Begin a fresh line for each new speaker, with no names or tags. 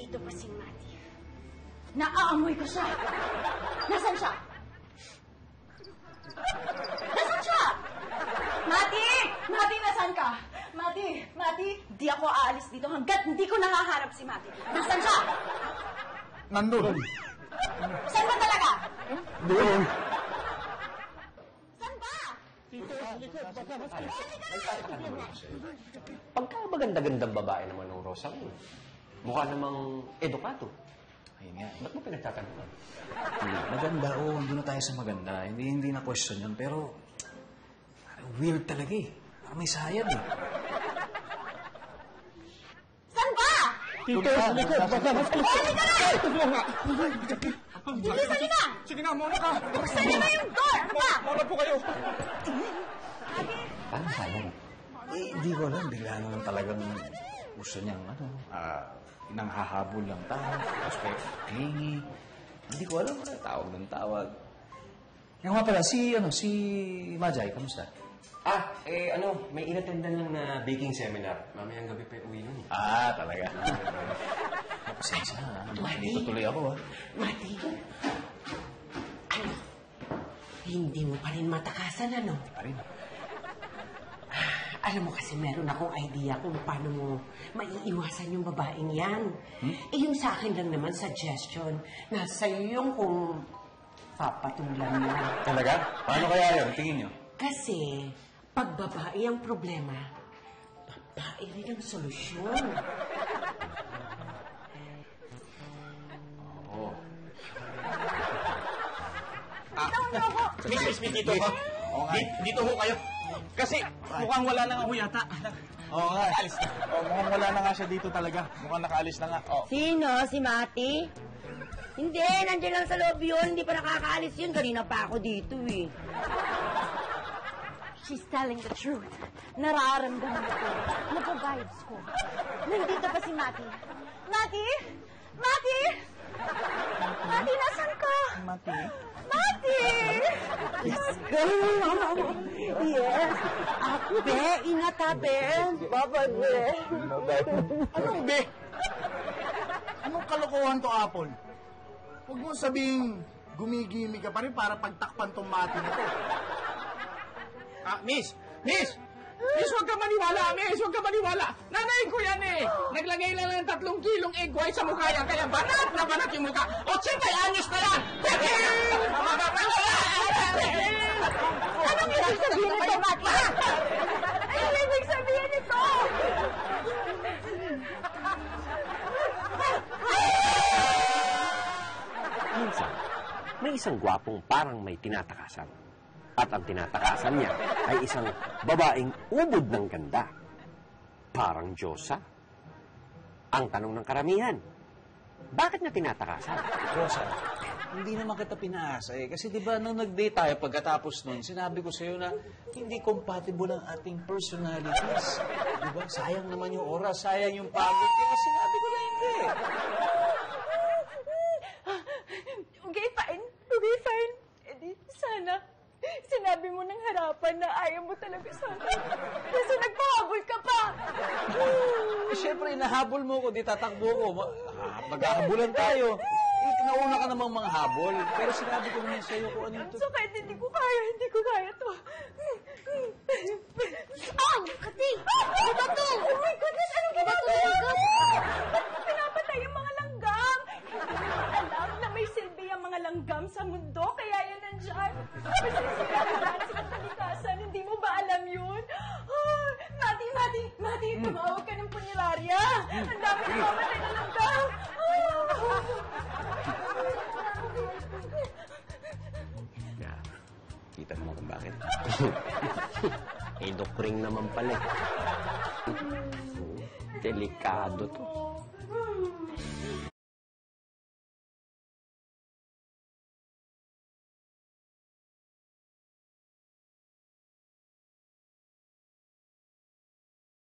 Nandito pa si Mati. Naaamoy ko siya! Nasaan siya? Nasaan siya? Mati! Mati, nasaan ka? Mati, di ako aalis dito hanggat hindi ko nakaharap si Mati. Nasaan siya?
Nandun.
Saan ba talaga?
Doon.
Saan ba?
Pagka maganda-gandang babae naman ng Rosa mo, mukha namang edukado.
Ayun nga.
Ba't mo pinagtatanungan?
Maganda, hindi na tayo sa maganda. Hindi na question yun, pero weird talaga eh. Parang may sayad eh.
Saan ba?
Tito, likod.
Bilisan niyo na!
Sige na, muna ka.
Buksan niyo na yung door! Ano ba?
Muna po kayo.
Parang sayang.
Hindi ko alam. Bigla naman talagang gusto niyang, nanghahabol lang tayo. Tapos kayo, hingi. Hindi ko alam. Tawag ng tawag. Yung nga pala, si Majay, kamusta?
May inattendan lang na baking seminar. Mamayang gabi pa uwi nun.
Talaga. Pasensya na. Dito tuloy ako,
Mati, hindi mo pa rin matakasan, ano?
Pa rin.
Alam mo kasi meron akong idea kung paano mo maiiwasan yung babaeng yan. Yung sa akin lang naman suggestion. Nasa iyo yung kung papatulan mo.
Talaga? Paano kaya yun? Tingin niyo?
Kasi pag babae ang problema, babae rin ang solusyon.
Miss, dito ho. Dito ho kayo. Kasi mukhang wala na nga ho yata. Oo nga. Alis na. Mukhang wala na nga siya dito talaga. Mukhang nakaalis na nga.
Sino? Si Mati? Hindi, nandiyan lang sa loob yun. Hindi pa nakakaalis yun. Kanina pa ako dito eh.
She's telling the truth. Nararamdaman ko. Napag-vibes ko. Nandito pa si Mati. Mati? Mati? Mati, nasan ka?
Mati?
Mati!
Let's go! Yes! Ako, be! Ingat ha, be! Bye-bye, be!
Anong be? Anong kalokohan to, Apple? Huwag mo sabihing gumigimi ka pa rin para pagtakpan tong Mati na to. Miss! Miss! Miss, huwag ka maniwala, Miss! Huwag ka maniwala! Nanay ko yan eh! Naglagay lang ng 3 kilong egg white sa mukha yan, kaya banat na banat yung mukha! 80 anyos na yan!
Anong ibig sabihin nito, Mati? Anong ibig sabihin nito?
Minsan, may isang gwapong parang may tinatakasan. At ang tinatakasan niya ay isang babaeng ubod ng ganda. Parang Diyosa. Ang tanong ng karamihan, bakit niya tinatakasan?
Rosa, hindi naman kita pinaasa eh. Kasi di ba nung nag-date tayo pagkatapos nun, sinabi ko sa'yo na hindi compatible ang ating personalities. Di ba? Sayang naman yung oras, sayang yung pagod. Kaya sinabi ko na hindi.
Okay, fine. Okay, fine. Eh di, sana. Sinabi mo ng harapan na ayaw mo talaga sa akin. Kasi nagpahabol ka pa.
Siyempre, nahabol mo ko, di tatakbo ko. Maghahabulan tayo. Nauna ka namang mga habol. Pero sinabi ko naman sa'yo kung ano ito.
So kahit hindi ko kaya to.
Kati! Ano ba to?
Oh my goodness, anong ginagawa mo? Ba't mo pinapatay ang mga langgam? Hindi mo alam na may silbi ang mga langgam sa mundo, kaya yan nandyan. Masisira ka na sa kalikasan, hindi mo ba alam yun? Mati, tumawag ka ng punerarya. Ang dami na mamatay na langgam.
Kita mo kung bakit. Dokring naman pala. Delikado to.